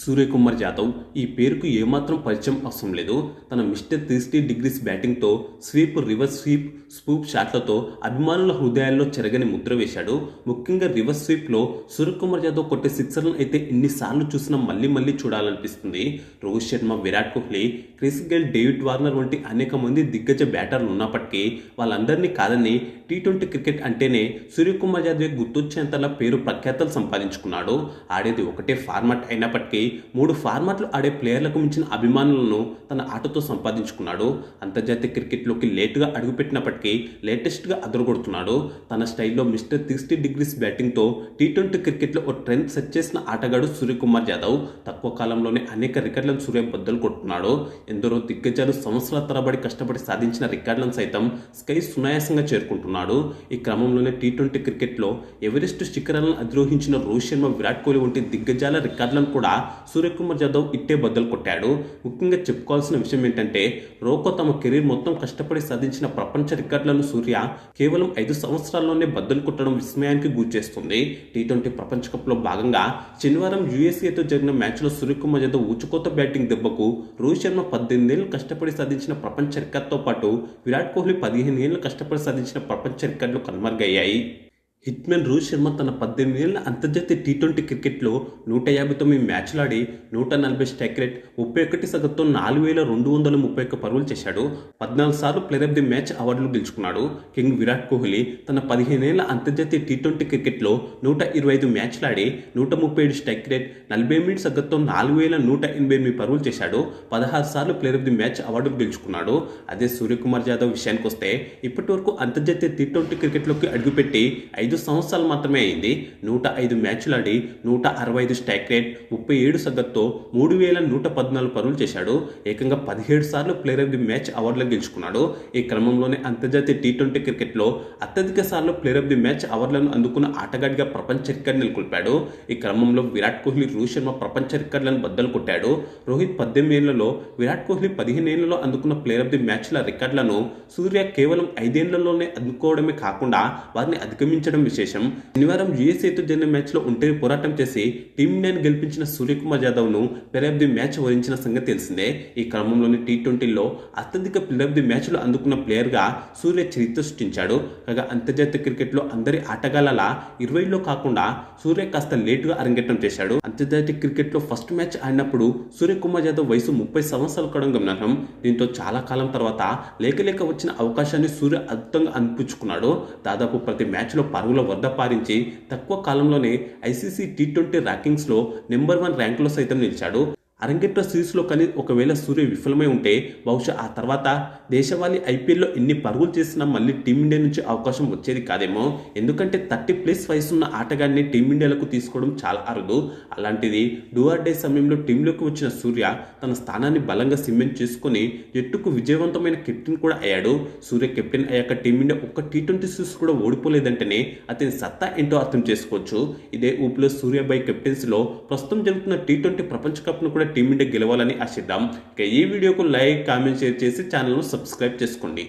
సూర్యకుమార్ యాదవ్ ఈ పేరుకు ఏమాత్రం పరిచయం అవసరం లేదు. తన మిస్టర్ 360 బ్యాటింగ్తో స్వీప్, రివర్స్ స్వీప్, స్పూప్ షాట్లతో అభిమానుల హృదయాల్లో చెరగని ముద్ర వేశాడు. ముఖ్యంగా రివర్స్ స్వీప్లో సూర్యకుమార్ యాదవ్ కొట్టే సిక్సర్లను అయితే ఎన్నిసార్లు చూసినా మళ్ళీ మళ్ళీ చూడాలనిపిస్తుంది. Rohit Sharma, Virat Kohli, Chris Gayle, David Warner వంటి అనేక మంది దిగ్గజ బ్యాటర్లు ఉన్నప్పటికీ వాళ్ళందరినీ కాదని టీ20 క్రికెట్ అంటేనే సూర్యకుమార్ యాదవ్ గుర్తొచ్చేంతలా పేరు ప్రఖ్యాతలు సంపాదించుకున్నాడు. ఆడేది ఒకటే ఫార్మాట్ అయినప్పటికీ 3 ఫార్మాట్లు ఆడే ప్లేయర్లకు మించిన అభిమానులను తన ఆటతో సంపాదించుకున్నాడు. అంతర్జాతీయ క్రికెట్లోకి లేటుగా అడుగుపెట్టినప్పటికీ లేటెస్ట్గా అదరగొడుతున్నాడు. తన స్టైల్లో మిస్టర్ 360 బ్యాటింగ్తో టీ20 క్రికెట్లో ఓ ట్రెండ్ సెట్ చేసిన ఆటగాడు సూర్యకుమార్ యాదవ్. తక్కువ కాలంలోనే అనేక రికార్డులను సూర్య బద్దలు కొడుతున్నాడు. ఎందరో దిగ్గజాలు సంవత్సరాల తరబడి కష్టపడి సాధించిన రికార్డులను సైతం స్కై సునాయాసంగా చేరుకుంటున్నాడు. ఈ క్రమంలోనే టీ20 క్రికెట్లో ఎవరెస్ట్ శిఖరాలను అధిరోహించిన రోహిత్ శర్మ, విరాట్ కోహ్లీ వంటి దిగ్గజాల రికార్డులను కూడా సూర్యకుమార్ యాదవ్ ఇట్టే బద్దలు కొట్టాడు. ముఖ్యంగా చెప్పుకోవాల్సిన విషయం ఏంటంటే రోకో తమ కెరీర్ మొత్తం కష్టపడి సాధించిన ప్రపంచ రికార్డులను సూర్య కేవలం 5 సంవత్సరాల్లోనే బద్దలు కొట్టడం విస్మయానికి గురిచేస్తుంది. టీ20 ప్రపంచ కప్లో భాగంగా శనివారం యుఎస్ఏతో జరిగిన మ్యాచ్లో సూర్యకుమార్ యాదవ్ ఊచుకోత బ్యాటింగ్ దెబ్బకు రోహిత్ శర్మ 18 ఏళ్లు కష్టపడి సాధించిన ప్రపంచ రికార్డుతో పాటు విరాట్ కోహ్లీ 15 ఏళ్లు కష్టపడి సాధించిన ప్రపంచ రికార్డులు కనుమరుగయ్యాయి. హిట్మెన్ రోహిత్ శర్మ తన 18 ఏళ్ల అంతర్జాతీయ టీ20 క్రికెట్లో 159 మ్యాచ్లాడి 140 స్ట్రైక్ రేట్, 31 సగటుతో 4231 పరుగులు చేశాడు. 14 సార్లు ప్లేయర్ ఆఫ్ ది మ్యాచ్ అవార్డులు గెలుచుకున్నాడు. కింగ్ విరాట్ కోహ్లీ తన 15 ఏళ్ల అంతర్జాతీయ టీ20 క్రికెట్లో 125 మ్యాచ్లాడి 137 స్ట్రైక్ రేట్, 40 సగటుతో 4188 పరుగులు చేశాడు. 16 సార్లు ప్లేయర్ ఆఫ్ ది మ్యాచ్ అవార్డులు గెలుచుకున్నాడు. అదే సూర్యకుమార్ యాదవ్ విషయానికి వస్తే ఇప్పటి వరకు అంతర్జాతీయ టీ20 క్రికెట్లోకి అడుగుపెట్టి 5 సంవత్సరాలు మాత్రమే అయింది. 105 మ్యాచ్లాడి 165 స్ట్రైక్ రేట్, 37 సగటుతో 3114 పరుగులు చేశాడు. ఏకంగా 17 సార్లు ప్లేయర్ ఆఫ్ ది మ్యాచ్ అవార్డులు గెలుచుకున్నాడు. ఈ క్రమంలోనే అంతర్జాతీయ టీ20 క్రికెట్లో అత్యధిక సార్లు ప్లేయర్ ఆఫ్ ది మ్యాచ్ అవార్డులను అందుకున్న ఆటగాడిగా ప్రపంచ రికార్డు నెలకొల్పాడు. ఈ క్రమంలో విరాట్ కోహ్లీ, రోహిత్ శర్మ ప్రపంచ రికార్డులను బద్దలు కొట్టాడు. రోహిత్ 18 ఏళ్లలో, విరాట్ కోహ్లీ 15 ఏళ్లలో అందుకున్న ప్లేయర్ ఆఫ్ ది మ్యాచ్ల రికార్డులను సూర్య కేవలం 5 ఏళ్లలోనే అందుకోవడమే కాకుండా వారిని అధిగమించడం విశేషం. శనివారం యుఎస్ఏతో జరిగిన మ్యాచ్లో ఒంటరి పోరాటం చేసి టీమిండియాను గెలిపించిన సూర్యకుమార్ యాదవ్ను ప్లేయర్ ఆఫ్ ది మ్యాచ్ వరించిన సంగతి తెలిసిందే. ఈ క్రమంలోని టీ20లో అత్యధిక ప్లేయర్ ఆఫ్ ది మ్యాచ్లు అందుకున్న ప్లేయర్గా సూర్య చరిత్ర సృష్టించాడు. కాగా అంతర్జాతీయ క్రికెట్లో అందరి ఆటగాళ్లలా 20లో కాకుండా సూర్య కాస్త లేటుగా అరంగేట్రం చేశాడు. అంతర్జాతీయ క్రికెట్లో ఫస్ట్ మ్యాచ్ ఆడినప్పుడు సూర్యకుమార్ యాదవ్ వయసు 30 సంవత్సరాలు కావడం గమనార్హం. దీంతో చాలా కాలం తర్వాత లేక వచ్చిన అవకాశాన్ని సూర్య అద్భుతంగా అందిపుచ్చుకున్నాడు. దాదాపు ప్రతి మ్యాచ్లో పరుగుల వద్ద పారించి తక్కువ కాలంలోనే ఐసీసీ టీ20 ర్యాంకింగ్స్లో నెంబర్ 1 ర్యాంకులో సైతం నిలిచాడు. అరంగేట్ర సిరీస్లో కానీ ఒకవేళ సూర్య విఫలమై ఉంటే బహుశా ఆ తర్వాత దేశవాళీ ఐపీఎల్లో ఎన్ని పరుగులు చేసినా మళ్ళీ టీమిండియా నుంచి అవకాశం వచ్చేది కాదేమో. ఎందుకంటే 30+ వయసున్న ఆటగాడిని టీమిండియాలకు తీసుకోవడం చాలా అరుదు. అలాంటిది డూ ఆర్ డే సమయంలో టీంలోకి వచ్చిన సూర్య తన స్థానాన్ని బలంగా సిమెంట్ చేసుకుని జట్టుకు విజయవంతమైన కెప్టెన్ కూడా అయ్యాడు. సూర్య కెప్టెన్ అయ్యాక టీమిండియా ఒక్క టీ20 సిరీస్ కూడా ఓడిపోలేదంటేనే అతని సత్తా ఏంటో అర్థం చేసుకోవచ్చు. ఇదే ఊపిలో సూర్యబాయ్ కెప్టెన్సీలో ప్రస్తుతం జరుగుతున్న టీ20 ప్రపంచ కప్ను కూడా టీమిండియా గెలవాలని ఆశిద్దాం. ఇక ఈ వీడియోకు లైక్, కామెంట్, షేర్ చేసి ఛానల్ను సబ్స్క్రైబ్ చేసుకోండి.